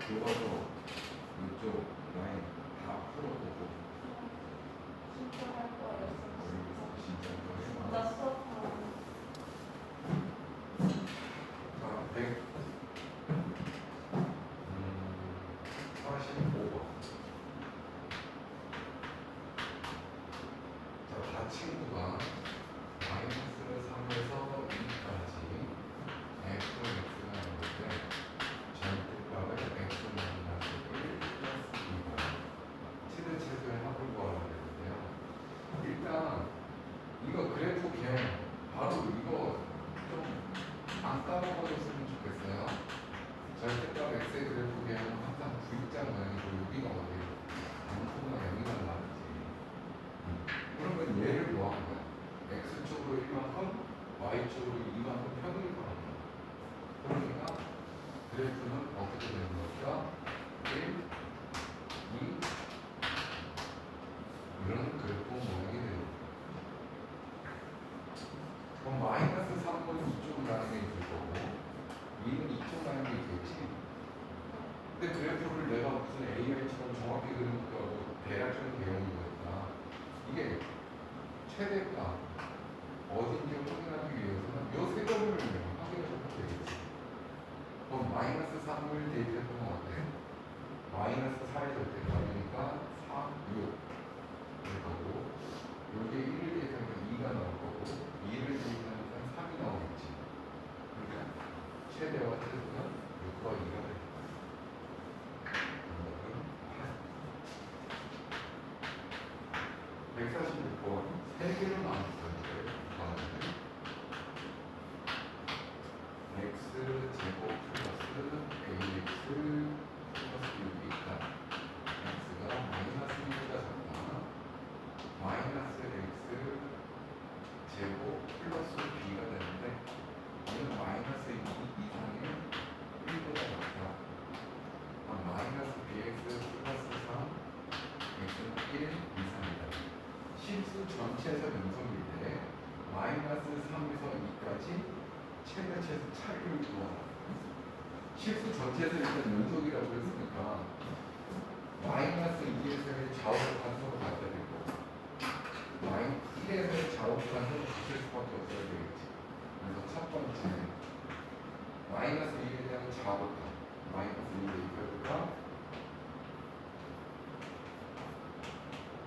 교과서 이쪽 라인 다 풀어보고 진짜 할 거였어. 진짜 거예요. 나 수업하고. 자, 145번. 자, 다 친구가 마이너스를 3에서 2까지 fx가 있는데 절대값을 x 마이너스 1 플러스 2가 최대체수의 합을 구하라고 했는데요. 일단 이거 그래프 개형 바로 이거 좀 안 까먹어줬으면 좋겠어요. 절대값 x의 그래프 개형은 항상 V자 모양이고 여기가 어디예요? 양수가 0이나 나왔지. 그러면 얘를 뭐 한 거야? x쪽으로 1만큼, y쪽으로 2만큼 평일을 하는 거야. 그러니까 그래프는 어떻게 되는 걸까? 1, 2 이런 그래프 모양이 되는 거야. 그럼 마이너스 3은 이쪽 라인에 있을 거고 2는 이쪽 라인에 있겠지. 근데 그래프를 내가 무슨 AI처럼 정확히 그리는 거하고 대략적인 개형인 거니까 이게 최대값 어딘지 확인하기 위해서는 이 세 점을 확인해주면 되겠지. 그럼 마이너스 3을 대입해보면 어때? 마이너스 4의 절대값이니까 4, 6 될 거고 여기에 1을 대입하면 2가 나올 거고 2를 대입하면 3이 나오겠지. 그러니까 최대와 최소는 6과 2가 될 거야. 146번 3개로 나눴어요. x 제곱 플러스 ax 플러스 6이 있다. x가 마이너스 1보다 작다. 마이너스 x 제곱 플러스 b가 되는데 이는 마이너스 2 이상의 1보다 작다. 마이너스 bx 플러스 3 x는 1 이상이다. 실수 전체에서 연속일 때 마이너스 3에서 2까지 최대체수 차이를 구하라. 실수 전체에서 일단 연속이라고 했으니까 마이너스 2에서의 좌우간섭을 갖다 되고 1에서의 좌우간섭을 붙일 수밖에 없어야 되겠지. 그래서 첫 번째 마이너스 2에 대한 좌우간 마이너스 2의 이거가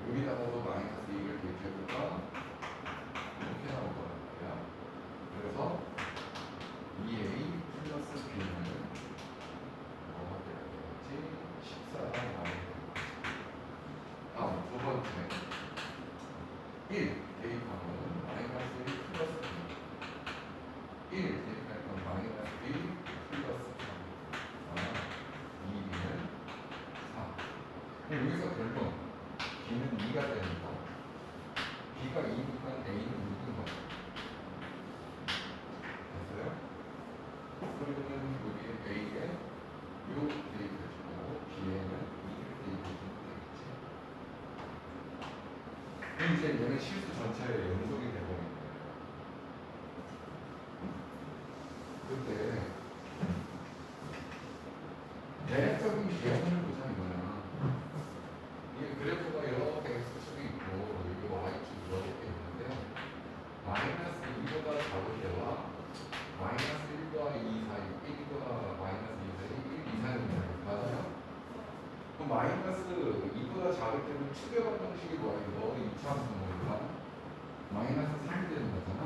여기다가도 마이너스 2를 대입해볼까? 이렇게 나올 거야. 그래서 2a 플러스 b는 뭐가 돼야 되겠지? 14가 나와야 되고. 다음 두 번째 1 대입하면 마이너스 1 플러스 b 1 대입할 건 마이너스 2 플러스 3 2b는 4. 여기서 결론 b는 2가 되는 거. b가 2니까 a는 6인 거죠. 됐어요? 그러면 여기에 a에 6 대입해주고 b에는 2를 대입해주면 되겠지. 이제 얘는 실수 전체의 연속이 되버린 거예요. 그때 대략적인 개념을 보자 이거야. 이게 그래프가 이렇게 x축이 있고 여기 y축이 이렇게 있는데 마이너스 2보다 작을 때와 마이너스 1과 2 사이 1과 마이너스 2 사이 1 이상입니다. 맞아요? 그럼 마이너스 2보다 작을 때는 추격한 방식이 뭐야? 이거 2차 함수니까 마이너스 3이 되는 거잖아.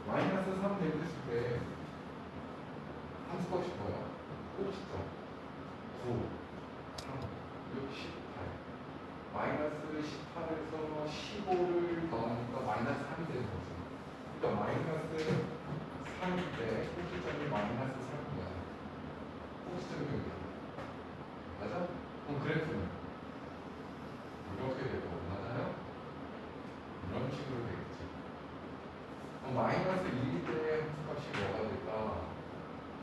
마이너스 3 대입했을 때 함수값이 뭐야? 꼭지점 9, 3, 6, 18 마이너스 18에서 15를 더하니까 마이너스 3이 되는 거죠. 그러니까 마이너스 3일 때 꼭지점이 마이너스 3이야. 꼭지점이 여기야. 맞아? 그럼 그래프는 이렇게 되고 맞아요? 이런 식으로 되겠지. 그럼 마이너스 1일 때 함수값이 뭐가 될까?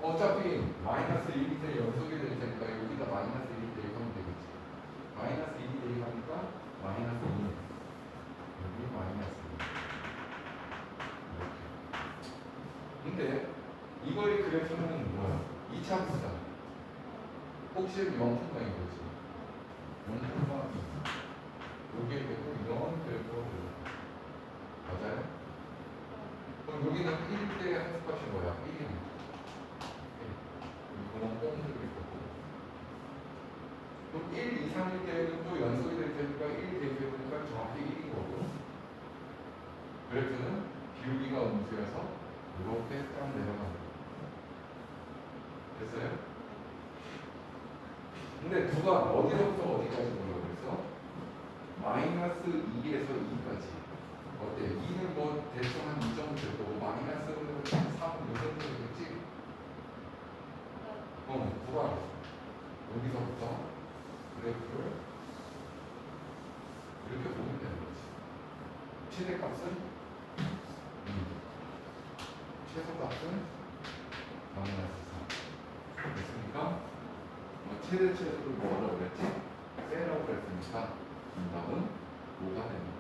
어차피 마이너스 1일 때 연속이 될 테니까 여기다 마이너스 1일 대입하면 되겠지. 마이너스 2이 대입하니까 마이너스 2 여기 마이너스 2 이렇게. 근데 이거의 그래프는 뭐야? 2차 함수잖아. 혹시 0,0인 거지. 0,2. 여기에 되고 0 되고 맞아요? 그럼 여기는 1일 때 함수값이 뭐야? 1이면 이거는 뽕 들고 있고 그럼 1 이상일 때는 또 연속이 될 테니까 1 대입해보니까 정확히 1인 거고 그래프는 기울기가 음수여서 이렇게 딱 내려가는 거예요. 됐어요? 근데 구간 어디서부터 어디까지 보려고 그랬어? 마이너스 2에서 2까지 어때? 2는 뭐 대충 한 2 정도 될 거고 마이너스 3은 이 정도 되겠지? 구간 여기서부터 그래프를 이렇게 보면 되는 거지. 최대값은 최소값은 마이너스 3 됐습니까? 최대 최소를 뭐라고 그랬지? 세라고 그랬으니까 정답은 5가 됩니다.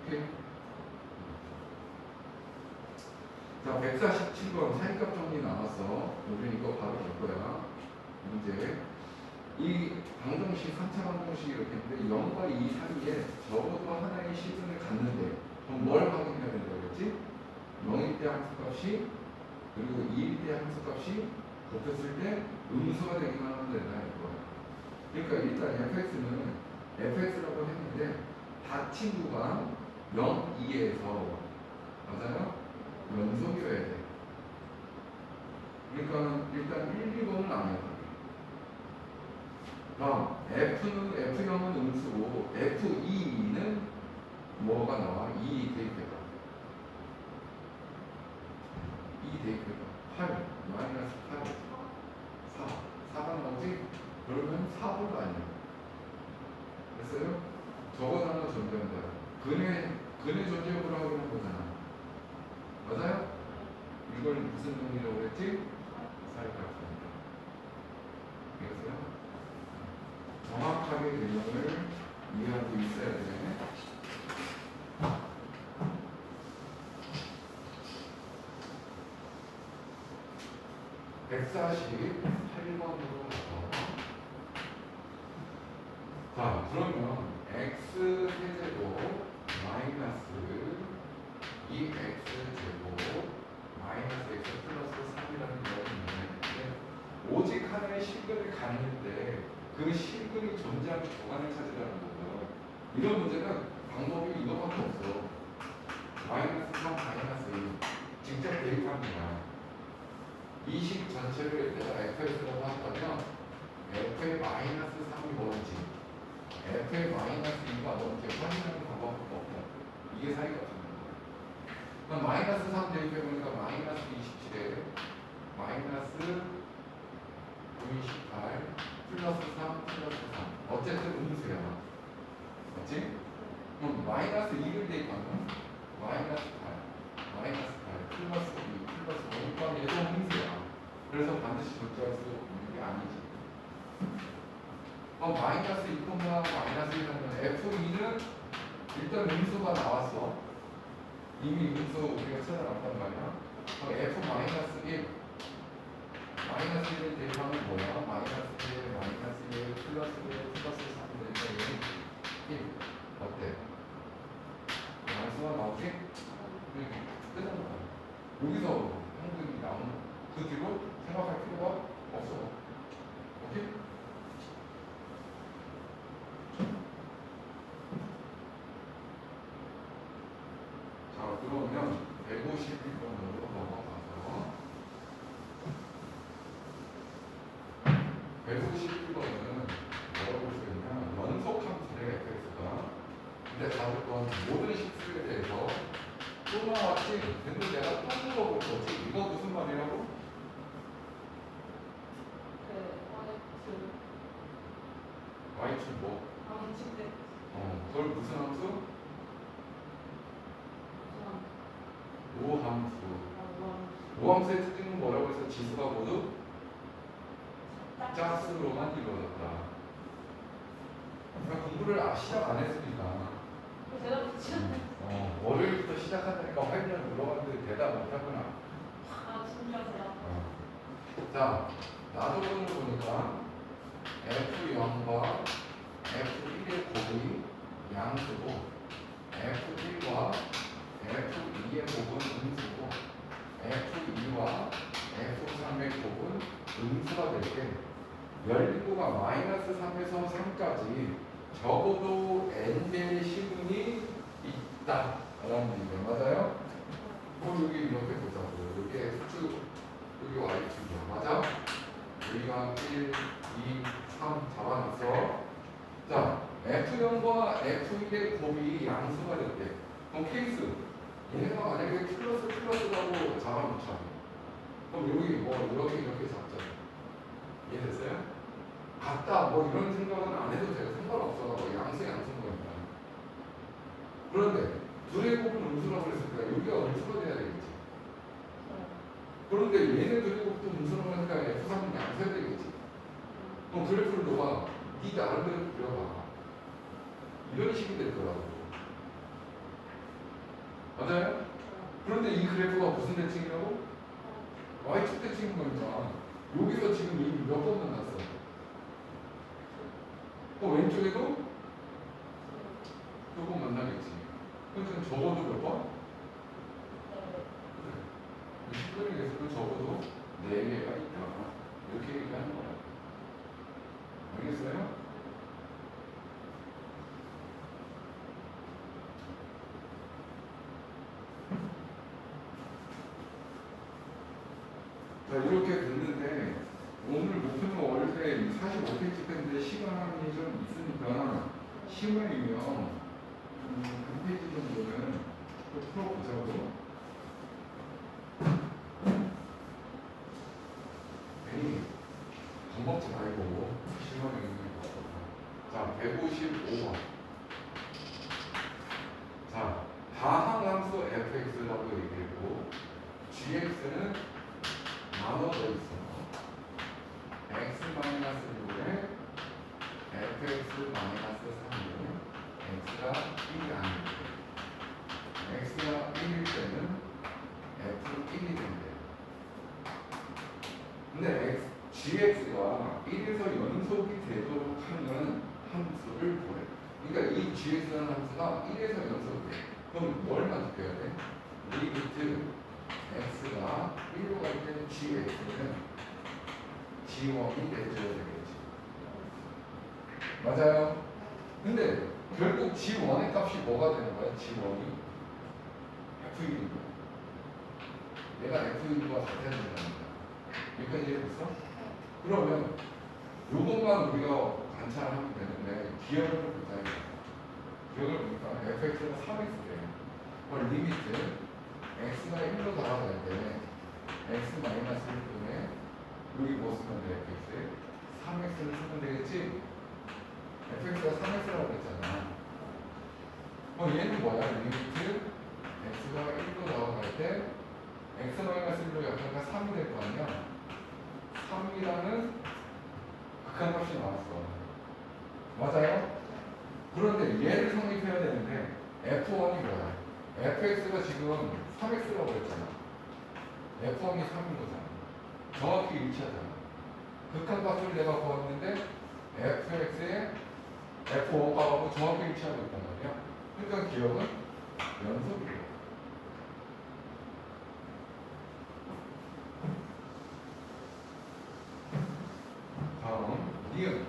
오케이? 자, 147번 사인값 정리 나왔어. 우리 이거 바로 볼 거야. 문제. 이 방정식, 3차 방정식이 이렇게 있는데 0과 2 사이에 적어도 하나의 실근을 갖는데 그럼 뭘 확인해야 된다고 그랬지? 0일 때 함수값이 그리고 2일 때 함수값이 곱했을 때 음수가 되기만 하면 된다 이거야. 그러니까 일단 fx는 fx라고 했는데 다 친구가 0, 2에서 맞아요? 연속이어야 돼. 그러니까 일단 1, 2번은 아니야. 그럼 F0은 음수고 F2는 뭐가 나와? 2 대입해봐. 2 대입해봐. 8 마이너스 8 4 4가 나오지? 그러면 4번 아니야. 됐어요? 저거 하나 존재한다. 근의 존재 여부를 확인한 거잖아. 맞아요? 이걸 무슨 정리라고 그랬지? 사이값입니다. 알겠어요? 정확하게 개념을 이해하고 있어야 돼. (148번으로) 자, 그러면 x 세제곱 마이너스 2x 제곱 마이너스 x 플러스 3이라는 거가 있는데 오직 하나의 실근을 갖는데 그 실근이 존재하는 구간을 찾으라는 거고요. 이런 문제는 방법이 이거밖에 없어. 마이너스 3 마이너스 2 직접 대입합니다. 이 식 전체를 내가 fx라고 한다면 f의 마이너스 3이 뭔지 f의 마이너스 2가 뭔지 확인하는 방법밖에 없다. 이게 사이가 없는 거야. 그럼 마이너스 3 대입해보니까 마이너스 27에 마이너스 28 플러스 3 플러스 3 어쨌든 음수야. 맞지? 그럼 마이너스 2를 대입하면 마이너스 8 마이너스 8 플러스 2 플러스 5 그럼 얘도 음수야. 그래서 반드시 존재할 수 있는 게 아니지. 그럼 마이너스 2, 마이너스 1하면 F2는 일단 음수가 나왔어. 이미 음수 우리가 찾아놨단 말이야. 그럼 F 마이너스 1 마이너스 1을 대입하면 뭐야? 마이너스 1, 마이너스 1, 플러스 1, 플러스 3 되니까 1 어때? 양수가 나오지? 끝난 거야. 여기서 형들이 나오는 그 뒤로 생각할 필요가 없어. 오케이? 자, 그러면 151번으로 넘어가서 151번은 뭐라고 쓰였냐? 연속 함수래 fx가. 근데 다들 건 모든 식수에 대해서 또 나왔지? 근데 내가 또 물어볼 거지. 이거 무슨 말이라고? y축 뭐? 그걸 무슨 함수? 오함수. 오함수의 특징은 뭐라고 해서 지수가 모두 짝수로만 이루어졌다. 그러니까 공부를 시작 안 했으니까. 월요일부터 시작한다니까 화요일날 물어봤는데 대답 못하구나. 자, 나도분을 보니까 F0과 F1의 곱이 양수고 F1과 F2의 곱은 음수고 F2와 F3의 곱은 음수가 될 때 열린도가 마이너스 3에서 3까지 적어도 n개의 시분이 있다 라는 얘기예요. 맞아요? 그럼 여기 이렇게 보자고. 여기 x축, 여기 y축이야. 맞아? 여기가 1, 2, 3 잡아놨어. 자, F0과 F1의 곱이 양수가 됐대. 그럼 케이스 얘네가 만약에 플러스라고 잡아놓자. 그럼 여기 뭐 이렇게 잡자. 이해됐어요? 같다 뭐 이런 생각은 안 해도 돼요. 상관없어. 뭐 양수인 거니까. 그런데 둘의 곱은 음수라고 그랬으니까 여기가 음수가 돼야 되겠지. 그런데 얘네 둘의 곱도 음수라고 하니까 F3은 양수해야 되겠지. 그럼 그래프를 너가 네 나름대로 그려봐. 이런 식이 될 거라고. 맞아요? 그런데 이 그래프가 무슨 대칭이라고? Y축 대칭인 거니까 여기서 지금 이미 몇 번 만났어? 왼쪽에도 몇 번 만나겠지. 그러니까 적어도 몇 번? 그래. 10분에서도 적어도 4개가 있다. 이렇게 얘기하는 거야. 알겠어요? 자, 이렇게 됐는데 오늘 목표는 원래 45페이지 때인데 시간이 좀 있으니까 시간이면 한 페이지 정도는 또 풀어보자고. 괜히 겁먹지 말고 시간이 있는 거. 자, 155번. 자, 다항함수 fx라고 얘기했고 gx는 나눠져 있어. x-6에 fx-3은 x가 1이 아닌데 x가 1일 때는 f1이 된대. 근데 gx가 1에서 연속이 되도록 하는 함수를 보래. 그러니까 이 gx라는 함수가 1에서 연속이 돼. 그럼 뭘 만족해야 돼? 리미트 x가 1로 갈 때는 gx는 G1이 내줘야 되겠지. 맞아요? 근데 결국 G1의 값이 뭐가 되는 거야? G1이 F1인 거야. 내가 F1과 같아야 된다는 거야. 여기까지 이해됐어? 그러면 요것만 우리가 관찰하면 되는데 기억을 보자. 기억을 보니까 fx가 3x래. 그럼 리미트 x가 1로 달아갈 때 x-1분의 여기 뭐 쓰면 돼? fx에 3x를 쓰면 되겠지? fx가 3x라고 했잖아. 얘는 뭐야? 리미트 x가 1로 나아갈 때 x-1로 약분가 3이 될 거 아니야? 3이라는 극한값이 나왔어. 맞아요? 그런데 얘를 성립해야 되는데 f1이 뭐야? fx가 지금 3x라고 했잖아. f1이 3인 거잖아. 정확히 일치하잖아. 극한값을 내가 구했는데 fx의 f1 값하고 정확히 일치하고 있단 말이야. 그러니까 기억은 연속이에요. 다음 니은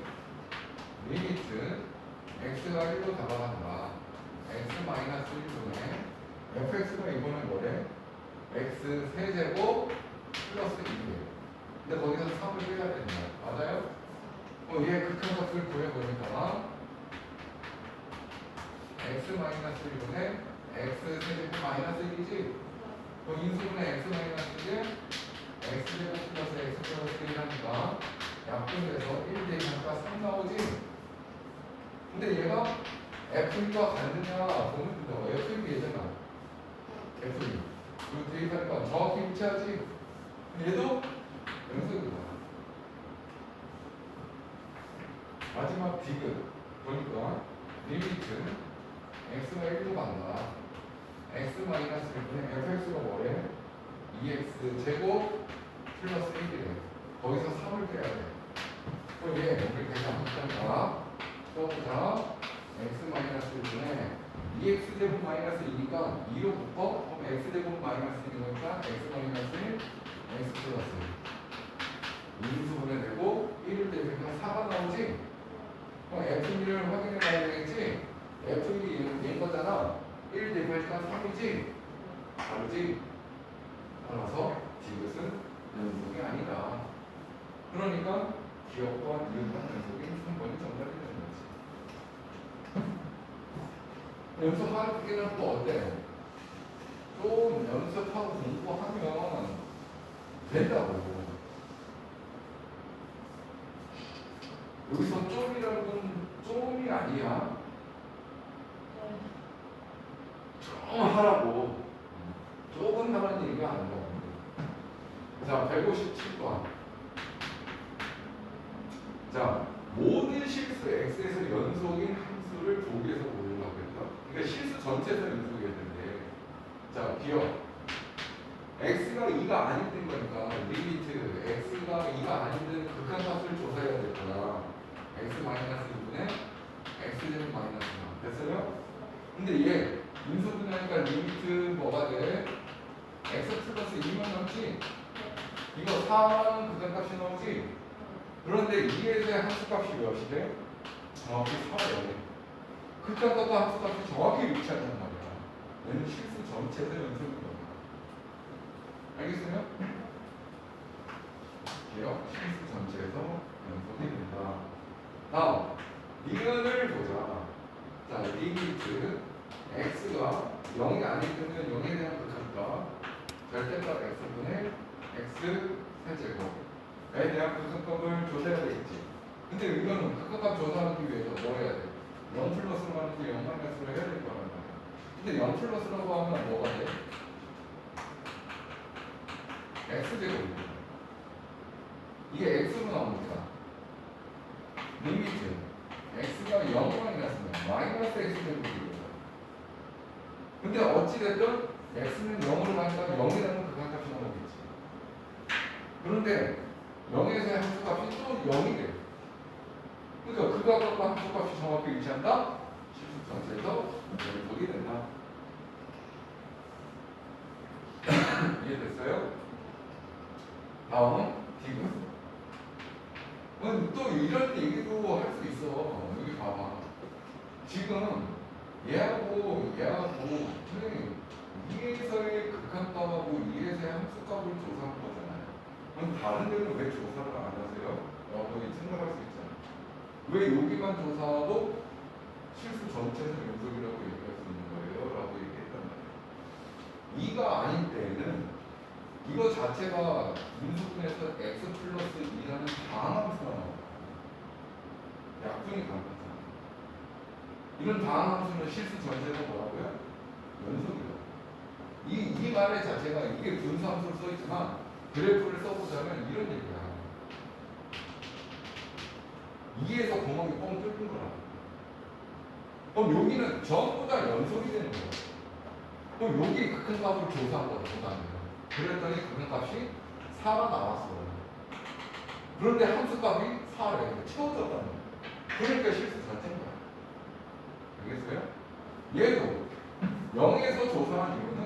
리미트 x가 1로 다가간다. x-1분의 fx가 이번엔 뭐래? x 세제곱 플러스 1이에요. 근데 거기서 3을 빼야 되는 거야. 맞아요? 얘 극한값을 구해보니까 x-1분의 x 세제곱 마이너스 1이지? 그럼 인수분의 x-1에 x제곱 플러스 x 플러스 1 하니까 약분돼서 1 대입하니까 3 나오지? 근데 얘가 f2가 같느냐 보면 된다고. f2 얘잖아. f2 그리고 대입하니까 정확히 일치하지? 얘도 연속이다. 마지막 디귿 보니까 리미트 x가 1로 간다. x-1분의 fx가 뭐래? 2x 제곱 플러스 1이래. 거기서 3을 빼야 돼. 그럼 얘 우리 대시 한번 봐. 써보자. x-1분의 2x제곱 마이너스 2니까 2로 묶어. 그럼 x제곱 마이너스 1이니까 x-1 x 플러스 인수분해 되고 1을 대비하면 4가 나오지? 그럼 f1을 확인해 봐야 되겠지? f1이 얘인 거잖아. 1 대비하니까 3이지? 다르지? 따라서 디귿은 연속이 아니다. 그러니까 기억과 이음과 연속인 3번이 정답이 되는 거지. 연습하기는 또 어때? 좀 연습하고 공부하면 된다고. 여기서 좀이라고는 좀이 아니야. 좀 하라고. 조금 하라는 얘기가 아니라고. 자, 157번. 자, 모든 실수 x에서 연속인 함수를 조기에서 고르려고 했다. 그러니까 실수 전체에서 연속이었는데, 자, 기억. x가 2가 아닐 땐 거니까 리미트 x가 2가 아닐 때는 극한값을 조사해야 될 거야. x-2분의 x제곱 마이너스 1. 됐어요? 근데 얘 인수분해하니까 리미트 뭐가 돼? x 플러스 2만 남지? 이거 4는 극한값이 나오지? 그런데 2에서의 함수값이 몇이 돼? 정확히 4래. 극한값과 함수값이 정확히 일치한단 말이야. 얘는 실수 전체에서 연속인 거야. 알겠어요? 기억, 실수 전체에서 연속이 된다. 다음, 니은을 보자. 자, 리미트 x가 0이 아닐 때는 0에 대한 극한값 절대값 x분의 x 세제곱에 대한 극한값을 조사해야 되겠지. 근데 이거는 극한값 조사하기 위해서 뭐 해야 돼? 0 플러스로 하는지 0 마이너스로 해야 될 거란 말이야. 근데 0 플러스라고 하면 뭐가 돼? x제곱입니다. 이게 x로 나옵니다. 리미트 x가 0 마이너스면 마이너스 x제곱이거든요. 근데 어찌됐든 x는 0으로 가니까 0이라는 극한값이 나오겠지. 그런데 0에서의 함수값이 또 0이 돼. 그러니까 극한값과 함수값이 정확히 일치한다? 실수 전체에서 연속이 된다. 이해됐어요? 다음 디귿. 또 이런 얘기도 할 수 있어. 여기 봐봐. 지금 얘하고 선생님 2에서의 극한값하고 2에서의 함수값을 조사한 거잖아요. 그럼 다른 데는 왜 조사를 안 하세요? 라고 생각할 수 있잖아요. 왜 여기만 조사하고 실수 전체는 연속이라고 얘기할 수 있는 거예요? 라고 얘기했단 말이에요. 2가 아닌 때에는 이거 자체가 인수분해서 x 플러스 2라는 다항함수가 나와요. 약분이 가능하잖아. 이런 다항함수는 실수 전체가 뭐라고요? 연속이라고. 이 말의 자체가 이게 분수함수로 써있지만 그래프를 써보자면 이런 얘기야. 2에서 구멍이 뻥 뚫린 거라. 그럼 여기는 전부 다 연속이 되는 거야. 그럼 여기 극한값을 조사한 거다. 보다는. 그랬더니 극한값이 4가 나왔어. 그런데 함수값이 4래. 채워졌다는 거야. 그러니까 실수 자체인 거야. 알겠어요? 얘도 0에서 조사한 이유는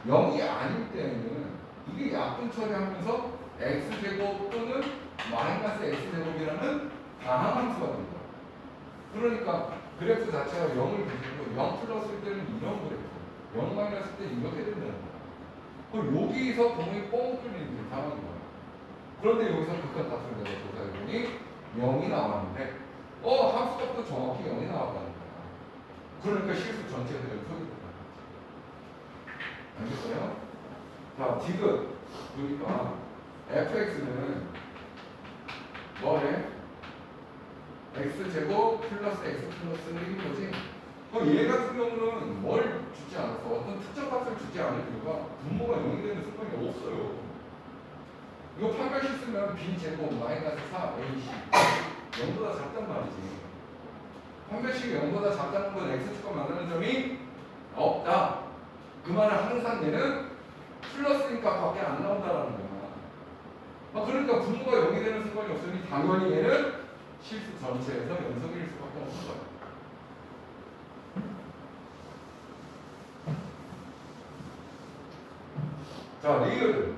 0이 아닐 때는 이게 약분 처리하면서 x제곱 또는 마이너스 x제곱이라는 다항함수가 되는 거야. 그러니까 그래프 자체가 0을 기준으로 0 플러스일 때는 이런 그래프, 0 마이너스일 때는 이렇게 된다는 거야. 그럼 여기서 구멍이 뻥 뚫리는 상황인 거야. 그런데 여기서 극한값을 내가 조사해보니 0이 나왔는데 함수값도 정확히 0이 나왔다는 거야. 그러니까 실수 전체에서 연속이 된다는 거지. 알겠어요? 자, 디귿 그러니까 fx는 뭐래? x제곱 플러스 x 플러스 1인 거지? 그럼 얘 같은 경우는 뭘 주지 않았어? 어떤 특정 값을 주지 않을 이유가 분모가 0이 되는 순간이 없어요. 이거 판별식 쓰면 b제곱 마이너스 4 ac 0보다 작단 말이지. 판별식이 0보다 작다는 건 x축과 만나는 점이 없다. 그 말은 항상 얘는 플러스니까 밖에 안 나온다라는 거야. 그러니까 분모가 0이 되는 순간이 없으니 당연히 얘는 실수 전체에서 연속일 수밖에 없는 거야. 자, 리을은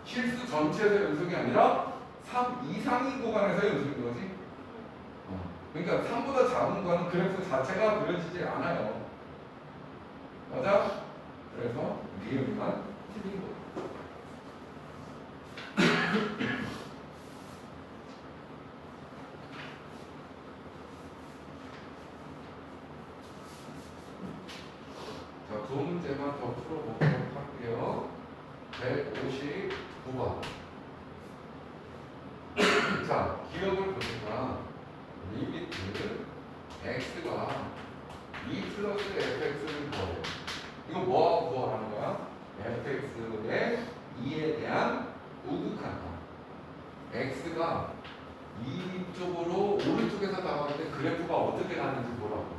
실수 전체에서 연속이 아니라 3 이상인 구간에서 연속인 거지. 그러니까 3보다 작은 거는 그래프 자체가 그려지지 않아요. 맞아? 그래서 리을만 틀린 거야. 자, 두 문제만 더 풀어보도록 할게요. 159번. 자, 기억을 보니까 리미트 x가 2 플러스 fx를 구하래. 이거 뭐하고 구하라는 거야? fx의 2에 대한 우극한값. x가 2 쪽으로 오른쪽에서 나갈 때 그래프가 어떻게 가는지 보라고.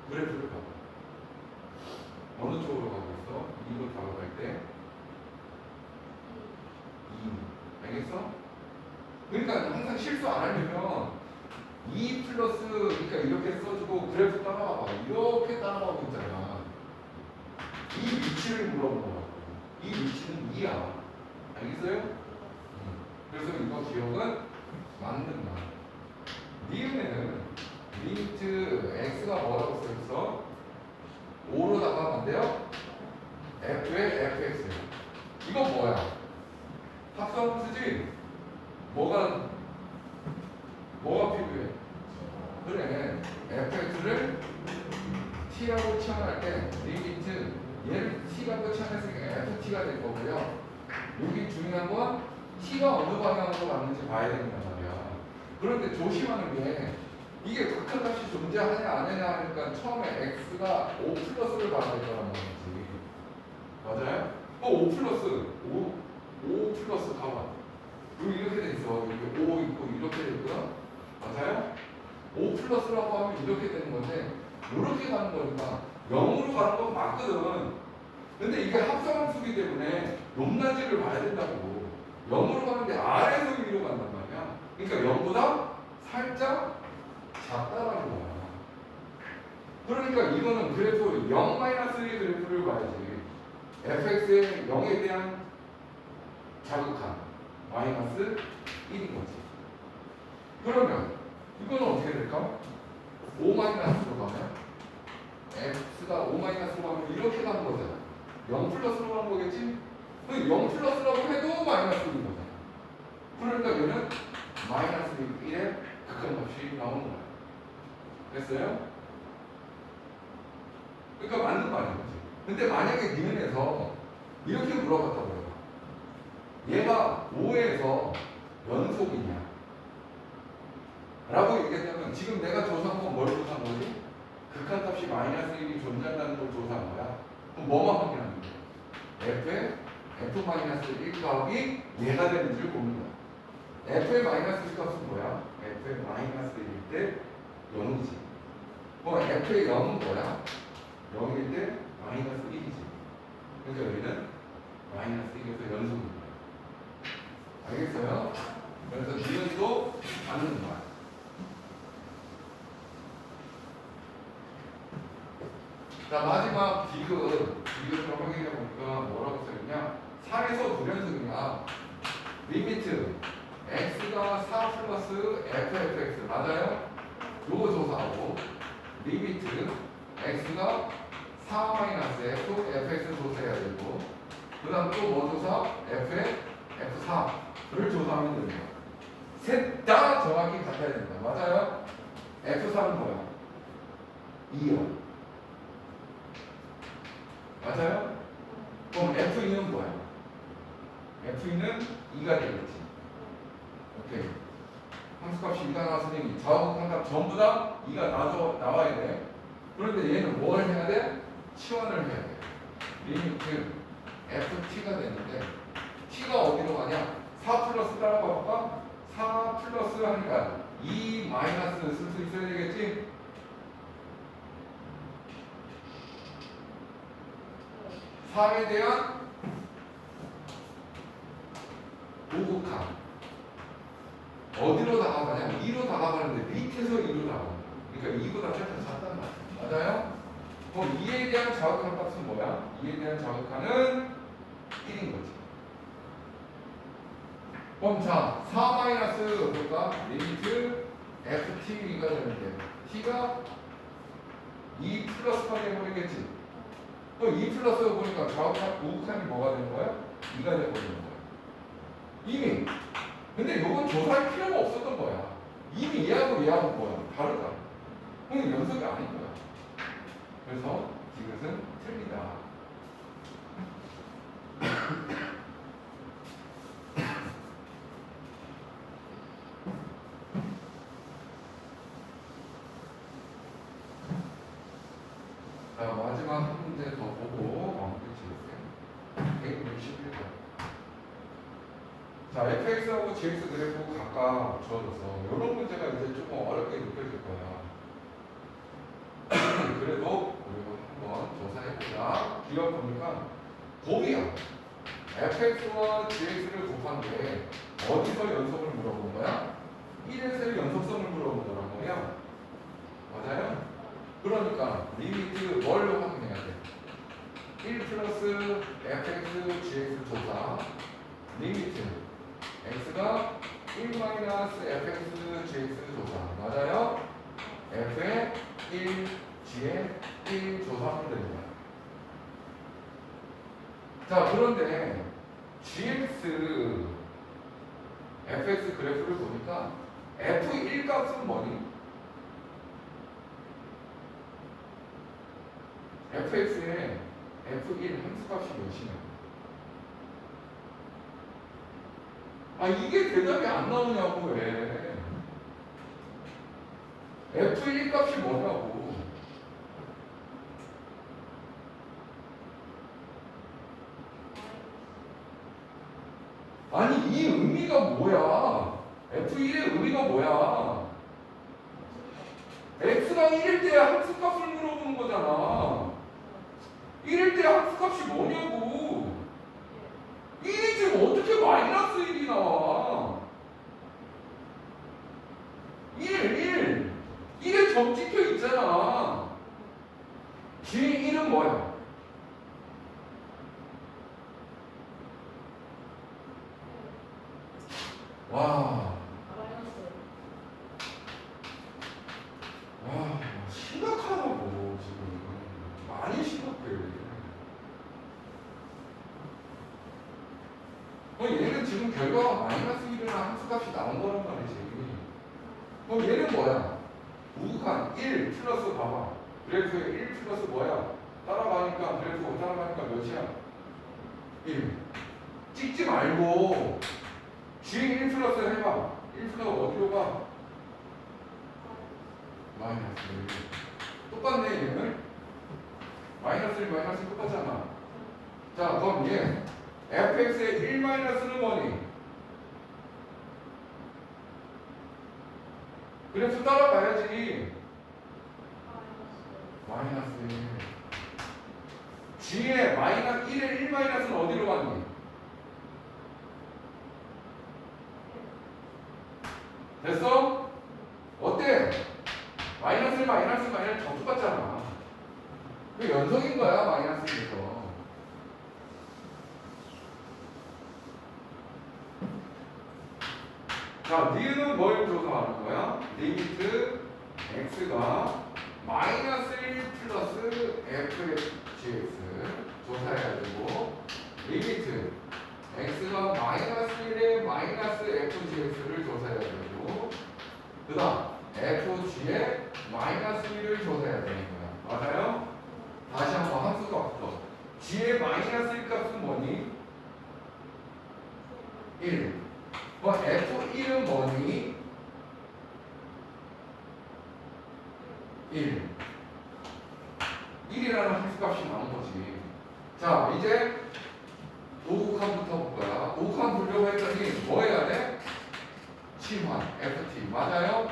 그래프를 봐. 어느 쪽으로 가고 있어? 2로 다가갈 때 2. 알겠어? 그러니까 항상 실수 안 하려면 2 플러스 그러니까 이렇게 써주고 그래프 따라와봐. 이렇게 따라가고 있잖아. 이 위치를 물어본 거라고. 이 위치는 2야. 알겠어요? 그래서 이거 기억은 맞는 말. 니은에는 리미트 x가 뭐라고 써있어? 5로 나가면 안 돼요? f의 fx예요. 이거 뭐야? 합성함수지? 뭐가 필요해? 그래, fx를 t라고 치환할 때 리미트 얘를 t라고 치환했으니까 ft가 될 거고요. 여기 중요한 건 t가 어느 방향으로 갔는지 봐야 된단 말이야. 그런데 조심하는 게 이게 극한값이 존재하냐 안 하냐 하니까 처음에 x가 5 플러스를 받아야 되는 거지. 맞아요? 5 플러스 5 플러스 가봐. 여기 이렇게 돼 있어. 여기 5 있고 이렇게 돼 있고요. 맞아요? 5 플러스라고 하면 이렇게 되는 건데 이렇게 가는 거니까 0으로 가는 건 맞거든. 근데 이게 합성함수기 때문에 높낮이를 봐야 된다고. 0으로 가는데 아래에서 위로 간단 말이야. 그러니까 0보다 살짝 작다라는 거야. 그러니까 이거는 그래프 0-1의 그래프를 봐야지. fx의 0에 대한 자극함 마이너스 1인 거지. 그러면 이거는 어떻게 될까? 5-로 가면 x가 5-로 가면 이렇게 가는 거잖아. 0 플러스로 가는 거겠지? 0 플러스라고 해도 마이너스 1인 거잖아. 그러니까 얘는 마이너스 1의 극한값이 나오는 거야. 됐어요? 그러니까 맞는 말인 거지. 근데 만약에 니은에서 이렇게 물어봤다고 해요. 얘가 5에서 연속이냐? 라고 얘기했다면 지금 내가 조사한 건 뭘 조사한 거지? 극한값이 마이너스 1이 존재한다는 걸 조사한 거야. 그럼 뭐만 확인하는 거야? f의 f-1 값이 얘가 되는지를 보는 거야. f의 마이너스 1 값은 뭐야? f의 마이너스 1일 때 0이지. f의 0은 뭐야? 0일 때 마이너스 1이지. 그러니까 여기는 마이너스 1에서 연속입니다. 알겠어요? 그래서 니은도 맞는 말. 자, 마지막 디귿. 디귿으로 확인해 보니까 뭐라고 써있냐? 4에서 불연속이냐? 리미트 x가 4 플러스 fx 맞아요? 요거 조사하고 리미트 x가 4 마이너스 fx 조사해야 되고 그 다음 또 뭐 조사? f의 f4를 조사하면 됩니다. 셋 다 정확히 같아야 됩니다. 맞아요? f4는 뭐야? 2요. 맞아요? 그럼 f2는 뭐야? f2는 2가 되겠지. 오케이. 함수값이 2가 나왔으니 좌우극한값 전부 다 2가 나와야 돼. 그런데 얘는 뭘 해야 돼? 치환을 해야 돼. 리미트 ft가 되는데 t가 어디로 가냐? 4 플러스 따라가 볼까? 4 플러스 하니까 2 마이너스 쓸 수 있어야 되겠지? 4에 대한 우극한. 어디로 다가가냐? 2로 다가가는데 밑에서 2로 다가가. 그러니까 2보다 살짝 작단 말이야. 맞아요? 그럼 2에 대한 자극한 값은 뭐야? 2에 대한 자극한은 1인 거지. 그럼 자, 4 볼까? 리미트 ft가 되는데 t가 2 플러스가 되버리겠지. 그럼 2 플러스 보니까 좌우칸, 우극한이 뭐가 되는 거야? 2가 되버리는 거야. 이미. 근데 이건 조사할 필요가 없었던 거야. 이미 얘하고 얘하고 뭐야? 다르다. 그럼 연속이 아닌 거야. 그래서 이것은 틀리다. 자, 마지막 한 문제 더 보고 마무리 지을게요. 161번. 자, fx하고 gx 그래프 각각 주어져서 이런 문제가 이제 조금 어렵게 느껴질 거야. 그래도 우리가 한번 조사해보자. 기억 보니까 곱이야. fx와 gx를 곱한 게 어디서 연속을 물어본 거야? 1에서의 연속성을 물어본 거란 말이야. 맞아요? 그러니까 리미트 뭘로 확인해야 돼? 1 플러스 fx, gx 조사 리미트 x가 1 마이너스 fx, gx 조사 맞아요? f에 1, g에 1 조사하면 되는 거야. 자, 그런데 gx, fx 그래프를 보니까 f1 값은 뭐니? fx에 f1 함수값이 몇이냐? 아, 이게 대답이 안 나오냐고 왜? f1 값이 뭐냐고? 아니, 이 의미가 뭐야? f1의 의미가 뭐야? x가 1일 때 함수값을 물어보는 거잖아. 1일 때 함수값이 뭐냐고. 1이지 어떻게 마이너스 1이 나와. 1 1에 점 찍혀 있잖아. g1은 뭐야? 와, 심각하다고 지금. 많이 심각해. 얘는 지금 결과가 마이너스 1이나 함수값이 나온 거란 말이지. 그럼 얘는 뭐야? 우극한 1 플러스 봐봐. 그래프에 1 플러스 뭐야? 따라가니까 그래프 따라가니까 몇이야? 1. 찍지 말고 G1 플러스 해봐. 1 플러스 어디로 가? 마이너스 1. 똑같네 얘는. 마이너스 1 마이너스 1 똑같잖아. 자, 그럼 얘 fx의 1 마이너스는 뭐니? 그래프 따라가야지. 마이너스 1. g의 마이너스 1의 1 마이너스는 어디로 가니? 됐어? 어때? 마이너스 1 마이너스 마이너스 다 똑같잖아. 그 연속인 거야 마이너스에서. 자, 니은 뭘 조사하는 거야? 리미트 x가 마이너스 1 플러스 fgx 조사해야 되고, 리미트 x가 마이너스 1에 마이너스 fgx를 조사해야 되고, 그 다음 fg에 마이너스 1을 조사해야 되는 거야. 맞아요? 다시 한번 함수값부터. g의 마이너스 1 값은 뭐니? 1. 뭐 F1은 뭐니? 1. 1이라는 함수값이 나온 거지. 자, 이제 오극한부터 볼 거야. 오극한 보려고 했더니 뭐 해야 돼? 치환, FT. 맞아요?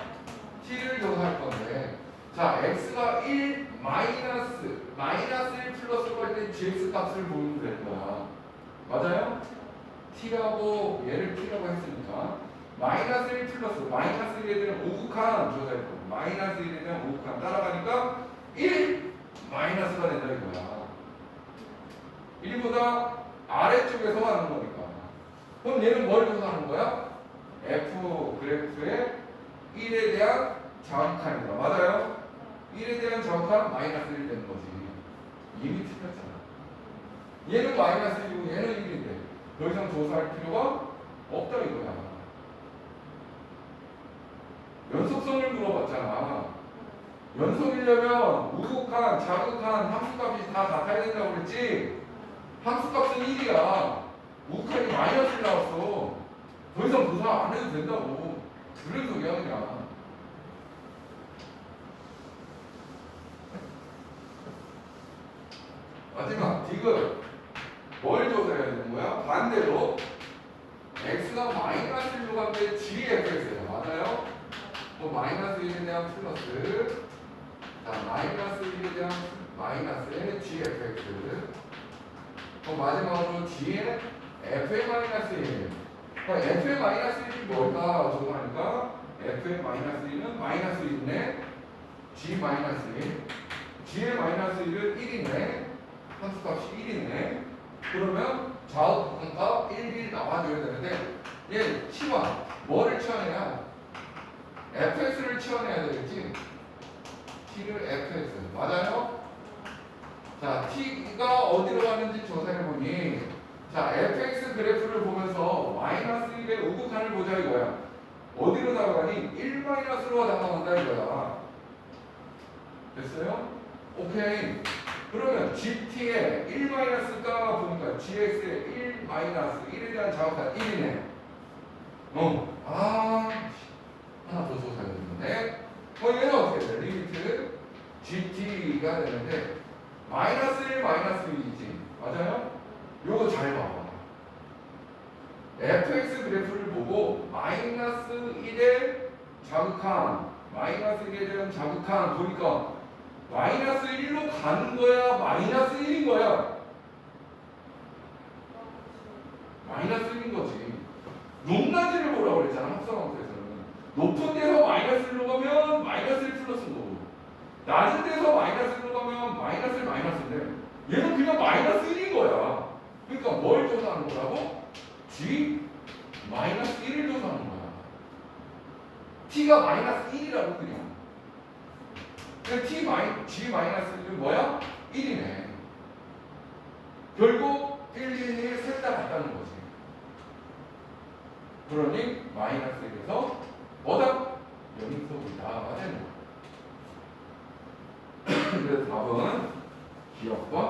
T를 조사할 건데. 자, X가 1 마이너스 1 플러스로 할 때 GX 값을 모으면 되는 거야. 맞아요? t라고 얘를 t라고 했으니까 마이너스 1 플러스 마이너스 1에 대한 오극한 조사했고 마이너스 1에 대한 오극한 따라가니까 1 마이너스가 된다 이거야. 1보다 아래쪽에서 하는 거니까. 그럼 얘는 뭘 조사하는 거야? f 그래프의 1에 대한 자극한이다. 맞아요? 1에 대한 자극한 마이너스 1 되는 거지. 이미 틀렸잖아. 얘는 마이너스 1이고 얘는 1인데 더 이상 조사할 필요가 없다 이거야. 연속성을 물어봤잖아. 연속이려면 우극한, 자극한 함수값이 다 같아야 된다고 그랬지? 함수값은 1이야. 우극한이 마이너스 1 나왔어. 더 이상 조사 안 해도 된다고. 그런 소리야 그냥. 마지막 디귿 뭘 조사해야 되는 거야? 반대로 x가 마이너스 1로 가는데 gfx예요. 맞아요? 뭐 마이너스 1에 대한 플러스 자 마이너스 1에 대한 마이너스의 gfx 마지막으로 g의 f의 마이너스 1 f의 마이너스 1이 뭘까 조사하니까 f의 마이너스 1은 마이너스 1이네 g 마이너스 1 g의 마이너스 1은 1이네 함수값이 1이네 그러면 좌우값 1, 1 나와줘야 되는데 얘 치환 뭐를 치환해야 fx를 치환해야 되겠지 t를 fx 맞아요? 자 t가 어디로 가는지 조사해보니 자 fx 그래프를 보면서 마이너스 1의 우극한을 보자 이거야 어디로 나가니 1 마이너스로 나간다 이거야 됐어요? 오케이 그러면 gt의 1 마이너스가 보니까 gx의 1 마이너스 1에 대한 자극한 1이네 하나 더 조사해야 되는데 얘는 어떻게 돼? 리미트 gt가 되는데 마이너스 1 마이너스 1이지 맞아요? 요거 잘 봐봐 fx 그래프를 보고 마이너스 1의 자극한 마이너스 1에 대한 자극한 보니까 마이너스 1로 가는 거야 마이너스 1인 거야 마이너스 1인 거지 높낮이를 보라고 그랬잖아 합성함수에서는 높은 데서 마이너스 1로 가면 마이너스 1 플러스인 거고 낮은 데서 마이너스 1로 가면 마이너스 1 마이너스인데 얘는 그냥 마이너스 1인 거야 그러니까 뭘 조사하는 거라고? g 마이너스 1을 조사하는 거야 t가 마이너스 1이라고 그냥 g 마이너스 1은 뭐야? 1이네 결국 1, 1, 1 셋 다 같다는 거지 그러니 마이너스 1에서 뭐다? 영인소이다 되는 거야 그래서 답은 기억번